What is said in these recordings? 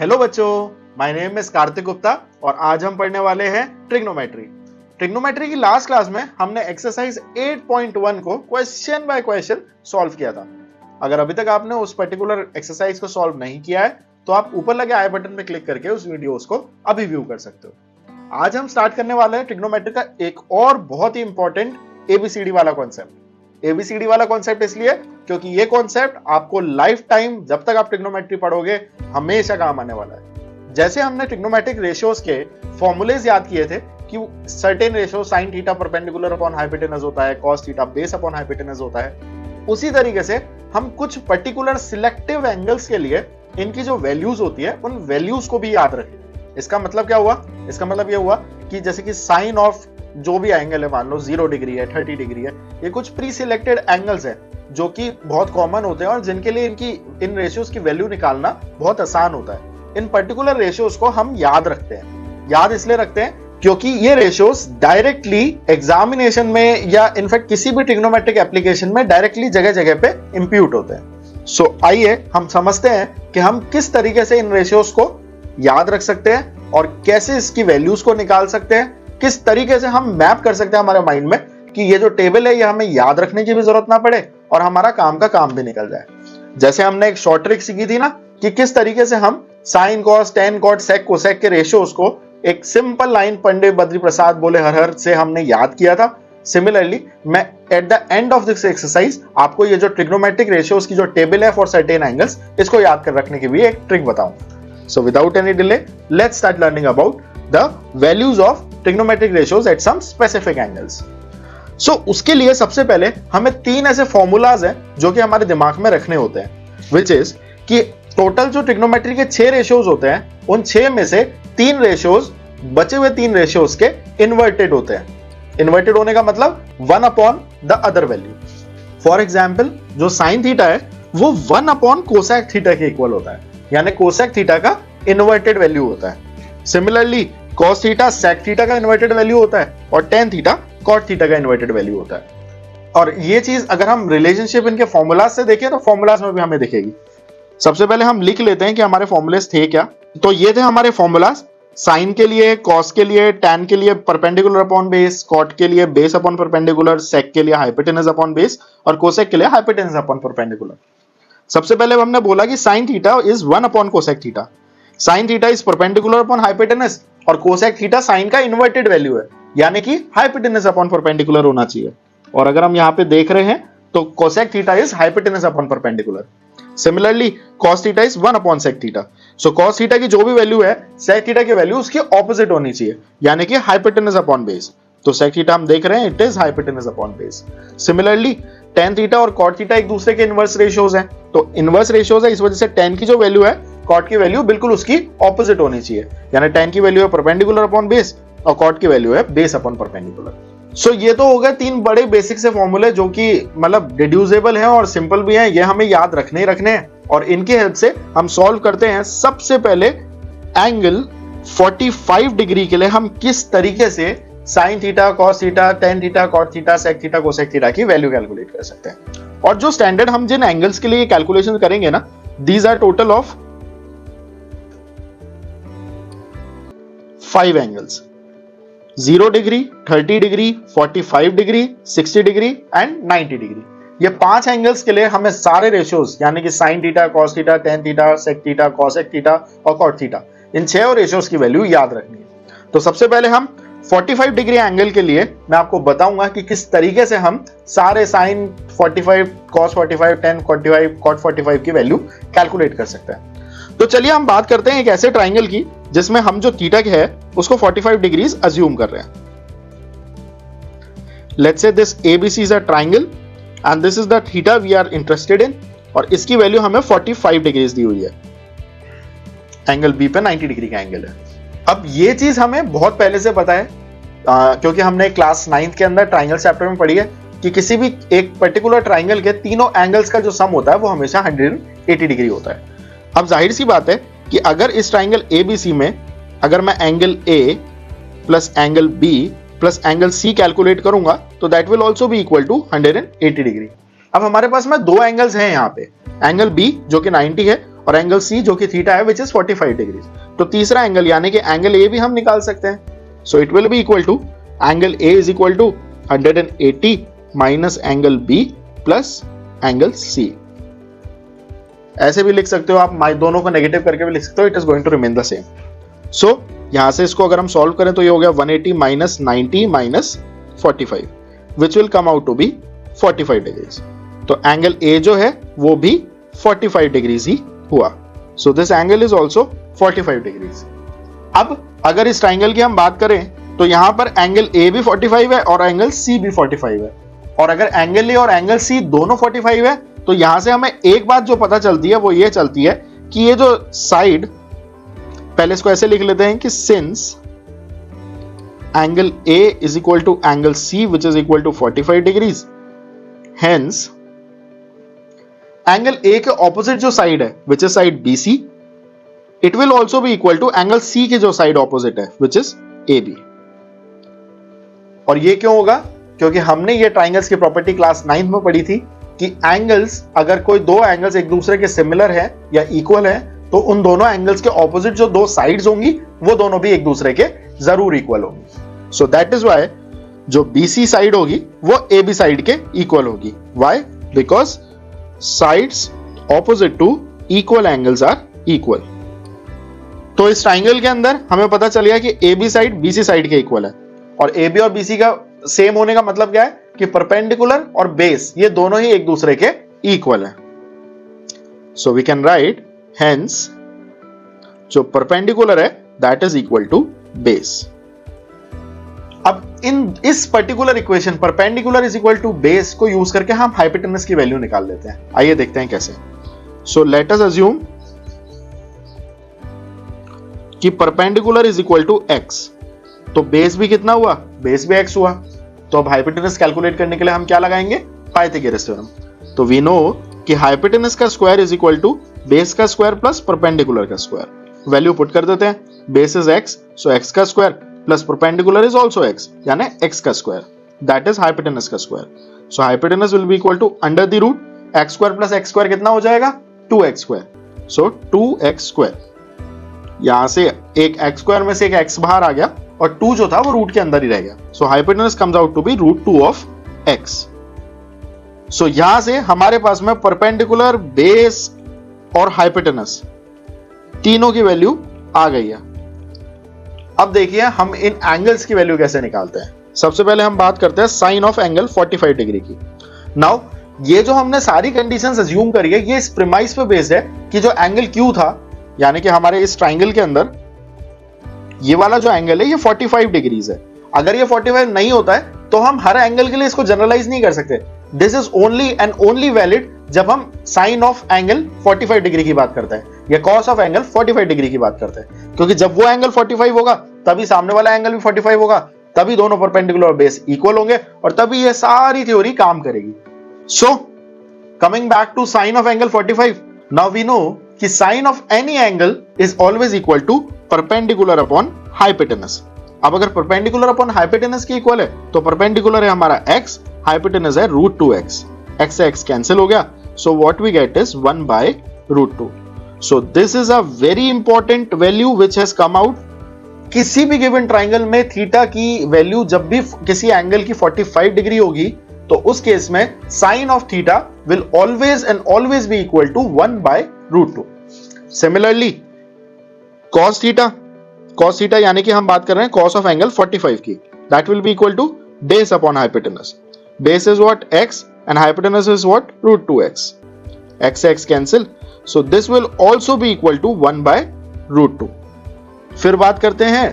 Hello बच्चों, my name is Kartik Gupta और आज हम पढ़ने वाले हैं ट्रिग्नोमेट्री। ट्रिग्नोमेट्री की लास्ट क्लास में हमने एक्सरसाइज 8.1 को क्वेश्चन बाय क्वेश्चन सॉल्व किया था। अगर अभी तक आपने उस पर्टिकुलर एक्सरसाइज को सॉल्व नहीं किया है तो आप ऊपर लगे आई बटन पे क्लिक करके उस वीडियोस को अभी व्यू कर सकते हो। आज हम स्टार्ट करने वाले हैं ट्रिग्नोमेट्री का एक और बहुत ही इंपॉर्टेंट एबीसीडी वाला कॉन्सेप्ट। एबीसीडी वाला कॉन्सेप्ट इसलिए क्योंकि ये कॉन्सेप्ट आपको लाइफ टाइम जब तक आप ट्रिग्नोमेट्री पढ़ोगे हमेशा काम आने वाला है। जैसे हमने ट्रिग्नोमेट्रिक रेशियोज के फॉर्मूलेज याद किए थे कि certain ratio sin theta perpendicular upon hypotenuse होता है, cos theta base upon hypotenuse होता है, उसी तरीके से हम कुछ पर्टिकुलर सिलेक्टिव एंगल्स के लिए इनकी जो वैल्यूज होती है उन वैल्यूज को भी याद रखें। इसका मतलब क्या हुआ? इसका मतलब ये हुआ कि जैसे कि साइन ऑफ जो भी एंगल है, मान लो 0 डिग्री है, 30 डिग्री है, ये कुछ प्री सिलेक्टेड एंगल्स है जो कि बहुत कॉमन होते हैं और जिनके लिए इन रेशियोज की वैल्यू निकालना बहुत आसान होता है। इन पर्टिकुलर रेशियोज को हम याद रखते हैं। याद इसलिए रखते हैं क्योंकि ये रेशियोज डायरेक्टली एग्जामिनेशन में या इनफैक्ट किसी भी ट्रिग्नोमेट्रिक एप्लीकेशन में डायरेक्टली जगह जगह पे इंप्यूट होते हैं। सो आइए हम समझते हैं कि हम किस तरीके से इन रेशियोज को याद रख सकते हैं और कैसे इसकी वैल्यूज को निकाल सकते हैं, किस तरीके से हम मैप कर सकते हैं हमारे माइंड में कि ये जो टेबल है ये हमें याद रखने की भी जरूरत ना पड़े और हमारा काम का काम भी निकल जाए। जैसे हमने एक शॉर्ट ट्रिक सीखी थी ना कि किस तरीके से हम sine cos tan cot sec cosec के रेशियोज को एक सिंपल लाइन पंडित बद्री प्रसाद बोले हर हर से हमने याद किया था। सिमिलरली मैं at the end of this exercise आपको ये जो ट्रिग्नोमेट्रिक रेशियोज की जो टेबल है फॉर सर्टेन एंगल्स इसको याद कर रखने की भी एक ट्रिक बताऊंगा। So without any delay let's start learning about the values of trigonometric ratios at some specific angles. So उसके लिए सबसे पहले हमें 3 ऐसे फॉर्मूलाज हैं जो कि हमारे दिमाग में रखने होते हैं, विच इज कि टोटल जो ट्रिग्नोमेट्री के 6 रेशियोज होते हैं उन 6 में से 3 रेशियोज बचे हुए 3 रेशियोज के इन्वर्टेड होते हैं। इन्वर्टेड होने का मतलब 1 upon the other value. For example जो साइन थीटा है वो 1 अपॉन कोसेक थीटा के इक्वल होता है, यानी कोसेक थीटा का इन्वर्टेड वैल्यू होता है। Similarly cos theta sec theta का इन्वर्टेड वैल्यू होता है और tan थीटा cot थीटा का इन्वर्टेड वैल्यू होता है। और ये चीज अगर हम रिलेशनशिप इनके फॉर्मूलाज से देखें तो फॉर्मूलाज में भी हमें दिखेगी। सबसे पहले हम लिख लेते हैं कि हमारे फॉर्मूलेस थे क्या। तो ये थे हमारे फॉर्मूलाज, साइन के लिए, cos के लिए, tan के लिए परपेंडिकुलर अपॉन बेस, cot के लिए बेस अपॉन परपेंडिकुलर, sec के लिए हाइपोटेनस अपॉन बेस और cosec के लिए हाइपोटेनस अपॉन परपेंडिकुलर। सबसे पहले हमने बोला कि sin theta is 1 upon cosec theta, sin theta is perpendicular upon hypotenuse और कोसेक थीटा साइन का इन्वर्टेड वैल्यू है, यानी कि हाइपोटेनस अपॉन परपेंडिकुलर होना चाहिए। और अगर हम यहां पे देख रहे हैं तो cosec theta is hypotenuse upon perpendicular. Similarly cos theta is 1 upon sec theta. So cos theta की जो भी वैल्यू है sec थीटा की वैल्यू उसकी ऑपोजिट होनी चाहिए, यानी कि हाइपोटेनस अपॉन बेस। तो sec थीटा हम देख रहे हैं it is hypotenuse upon base. Similarly tan theta और cot थीटा एक दूसरे के इनवर्स रेशियोज हैं, तो इनवर्स रेशियोज है, इस वजह से tan की जो वैल्यू है cot की वैल्यू बिल्कुल उसकी ऑपोजिट होनी चाहिए, यानी tan की वैल्यू है परपेंडिकुलर अपॉन बेस और cot की वैल्यू है बेस अपॉन परपेंडिकुलर। सो ये तो हो गए 3 बड़े बेसिक से फॉर्मूले जो कि मतलब डिड्यूसेबल हैं और सिंपल भी हैं, ये हमें याद रखने ही रखने हैं और इनकी हेल्प से हम सॉल्व करते हैं। सबसे पहले एंगल 45 डिग्री के लिए हम किस तरीके से sin theta, cos theta, tan theta, cot theta, sec theta, cosec theta की वैल्यू कैलकुलेट कर सकते हैं। और जो स्टैंडर्ड हम जिन एंगल्स के लिए कैलकुलेशन करेंगे ना, these are total of 5 angles, 0 degree, 30 degree, 45 degree, 60 degree and 90 degree. ये 5 एंगल्स के लिए हमें सारे रेशियोज यानी कि sin theta, cos theta, tan theta, sec theta, cosec theta और cot थीटा, इन 6 रेशियोज की वैल्यू याद रखनी है। तो सबसे पहले हम 45 डिग्री एंगल के लिए मैं आपको बताऊंगा कि किस तरीके से हम सारे sin 45, cos 45, tan 45, cot 45 की वैल्यू कैलकुलेट कर सकते हैं। तो चलिए हम बात करते हैं एक ऐसे ट्राइंगल की जिसमें हम जो थीटा है उसको 45 डिग्रीज अज्यूम कर रहे हैं। Let's say this ABC is a triangle and this is the theta we are interested in और इसकी वैल्यू हमें 45 डिग्रीज दी हुई है। एंगल B पे 90 डिग्री का एंगल है। अब ये चीज हमें बहुत पहले से पता है क्योंकि हमने क्लास 9th के अंदर ट्राइंगल चैप्टर में पढ़ी है कि किसी भी एक पर्टिकुलर ट्राइंगल के तीनों एंगल्स का जो सम होता है वो हमेशा 180 डिग्री होता है। अब जाहिर सी बात है कि अगर इस ट्राइंगल ABC में अगर मैं angle A plus angle B plus angle C calculate करूंगा तो that will also be equal to 180 degree. अब हमारे पास में 2 एंगल्स हैं यहाँ पे, एंगल B जो कि 90 है और एंगल सी जो कि थीटा है विच इज 45 डिग्री। तो तीसरा एंगल यानी कि एंगल ए भी हम निकाल सकते हैं। So it will be equal to angle A is equal to 180 minus angle B plus angle C. ऐसे भी लिख सकते हो आप, दोनों को नेगेटिव करके भी लिख सकते हो, it is going to remain the same. So यहां से इसको अगर हम सॉल्व करें तो ये हो गया 180 minus 90 minus 45 which will come out to be 45 degrees. तो एंगल ए जो है वो भी 45 डिग्रीज ही हुआ। So this angle is also 45 degrees. अब अगर इस ट्राइंगल की हम बात करें तो यहां पर एंगल ए भी 45 है और एंगल सी भी 45 है, और अगर एंगल ए और एंगल सी दोनों 45 है तो यहां से हमें एक बात जो पता चलती है वो ये चलती है कि ये जो साइड, पहले इसको ऐसे लिख लेते हैं कि since angle A is equal to angle C which is equal to 45 degrees, hence angle A के ऑपोजिट जो साइड है which is side B C, it will also be equal to angle C के जो side opposite है which is A B. और ये क्यों होगा? क्योंकि हमने ये ट्राइंगल्स की प्रॉपर्टी क्लास 9th में पढ़ी थी कि एंगल्स, अगर कोई दो एंगल्स एक दूसरे के सिमिलर है या इक्वल है तो उन दोनों एंगल्स के ऑपोजिट जो दो साइड्स होंगी वो दोनों भी एक दूसरे के जरूर इक्वल होंगी। सो दैट इज व्हाई जो BC साइड होगी वो AB साइड के इक्वल होगी। Why? Because sides opposite to equal angles are equal. तो इस ट्राइंगल के अंदर हमें पता चल गया कि AB साइड BC साइड के इक्वल है, और AB और BC का सेम होने का मतलब क्या है कि परपेंडिकुलर और बेस ये दोनों ही एक दूसरे के इक्वल है। So we can write hence जो परपेंडिकुलर है that is equal to base. अब इस particular equation perpendicular is equal to base को यूज करके हम हाइपोटेनस की वैल्यू निकाल लेते हैं। आइए देखते हैं कैसे। सो लेट अस अज्यूम कि perpendicular is equal to x, तो बेस भी कितना हुआ? बेस भी x हुआ। तो अब हाइपोटेनस कैलकुलेट करने के लिए हम क्या लगाएंगे? Pythagoras theorem. तो वी नो कि हाइपोटेनस का square is equal to base का स्क्वायर प्लस परपेंडिकुलर का स्क्वायर। वैल्यू पुट कर देते हैं, base is x, so x का square plus perpendicular is also x, यानी x का स्क्वायर, दैट इज हाइपोटेनस का square. So hypotenuse will be equal to under the root x square plus x square कितना हो जाएगा? 2x square. सो 2x square, यहां से एक x स्क्वायर में से एक x बाहर आ गया और 2 जो था वो रूट के अंदर ही रह गया। So hypotenuse comes out to be √2 of x। So यहां से हमारे पास में परपेंडिकुलर, बेस और हाइपोटेनस तीनों की वैल्यू आ गई है। अब देखिए हम इन एंगल्स की वैल्यू कैसे निकालते हैं। सबसे पहले हम बात करते हैं साइन ऑफ एंगल 45 डिग्री की। नाउ ये जो हमने सारी कंडीशंस अज्यूम करी है ये इस प्रीमाइस पे बेस्ड है कि जो एंगल Q था, यानी कि हमारे इस ट्राइंगल के अंदर ये वाला जो एंगल है ये 45 डिग्रीज है। अगर ये 45 नहीं होता है तो हम हर एंगल के लिए इसको जनरलाइज नहीं कर सकते। This is only and only valid जब हम साइन ऑफ एंगल 45 डिग्री की बात करते हैं या कॉस ऑफ एंगल 45 डिग्री की बात करते हैं, क्योंकि जब वो एंगल 45 होगा तभी सामने वाला एंगल भी 45 होगा, तभी दोनों परपेंडिकुलर और बेस इक्वल होंगे और तभी ये सारी थ्योरी काम करेगी। So coming back to sine of angle 45, now we know कि sine of any angle is always equal to perpendicular upon hypotenuse. अब अगर परपेंडिकुलर अपॉन हाइपोटेनस की इक्वल है तो परपेंडिकुलर है हमारा x, हाइपोटेनस है √2x, x से x कैंसिल हो गया, so what we get is 1/√2। So this is a very important value which has come out. किसी भी गिवन ट्राइंगल में थीटा की वैल्यू जब भी किसी एंगल की 45 डिग्री होगी तो उस केस में sine of theta will always and always be equal to 1/√2। Similarly cos theta यानी कि हम बात कर रहे हैं cos ऑफ एंगल 45 की, that will be equal to base upon hypotenuse. Base is what? x and hypotenuse is what? √2x. x से x cancel, so this will also be equal to 1/√2। फिर बात करते हैं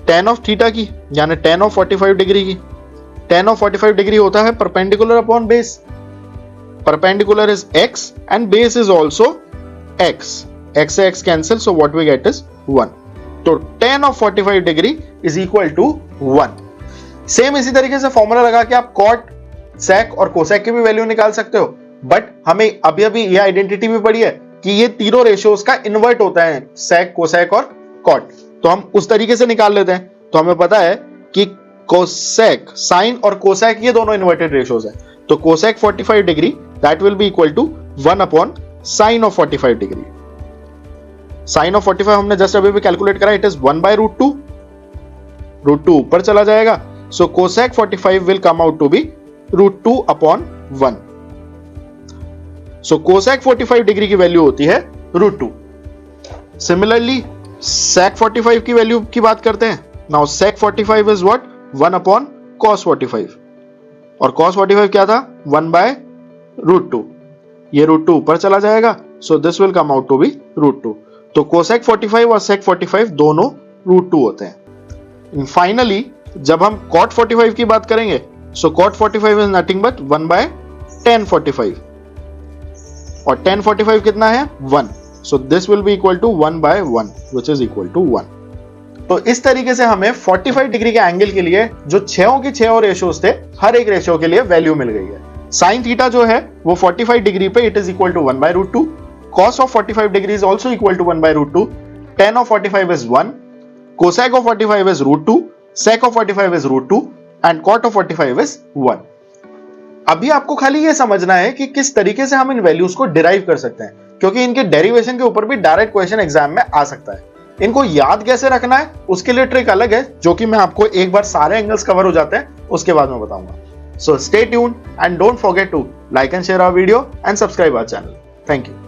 tan of theta की, यानी tan of 45 degree की। tan of 45 degree होता है perpendicular upon base, perpendicular is x and base is also x, x से x cancel, so what we get is 1। तो tan of 45 degree is equal to 1। Same इसी तरीके से formula लगा के आप cot, sec और कोसेक की भी वैल्यू निकाल सकते हो, बट हमें अभी अभी ये आइडेंटिटी भी पड़ी है कि ये तीनों रेशियोज का इन्वर्ट होता है, sec, कोसेक और cot, तो हम उस तरीके से निकाल लेते हैं। तो हमें पता है कि कोसेक, साइन और कोसेक ये दोनों इन्वर्टेड रेशियोज है, तो cosec 45 degree that will be equal to 1 upon sine of 45 degree. Sine of 45 हमने जस्ट अभी भी कैलकुलेट करा, इट इज 1/√2, √2 ऊपर चला जाएगा, so cosec 45 will come out to be √2/1. So cosec 45 degree की वैल्यू होती है √2. सिमिलरली सेक 45 की वैल्यू की बात करते हैं. Now sec 45 is what, 1/cos 45, और cos 45 क्या था, 1/√2. ये √2 ऊपर चला जाएगा, so this will come out to be √2. तो कोसेक 45 और सेक 45 दोनों √2 होते हैं. फाइनली जब हम cot 45 की बात करेंगे, so cot 45 is nothing but 1/tan 45, और tan 45 कितना है, 1. So this will be equal to 1/1 which is equal to 1. तो इस तरीके से हमें 45 डिग्री के एंगल के लिए जो 6 की 6 रेशियोज थे, हर एक रेशियो के लिए वैल्यू मिल गई है. साइन थीटा जो है वो 45 डिग्री पे it is equal to 1/√2. cos of 45 degree is also equal to 1/√2. tan of 45 is 1. cosec of 45 is √2. sec of 45 is √2. and cot of 45 is 1. अभी आपको खाली ये समझना है कि किस तरीके से हम इन वैल्यूज को डिराइव कर सकते हैं, क्योंकि इनके डेरिवेशन के ऊपर भी डायरेक्ट क्वेश्चन एग्जाम में आ सकता है. इनको याद कैसे रखना है उसके लिए ट्रिक अलग है, जो कि मैं आपको एक बार सारे एंगल्स कवर हो जाते हैं उसके बाद में बताऊंगा. So stay tuned and don't forget to like and share our video and subscribe our channel. Thank you.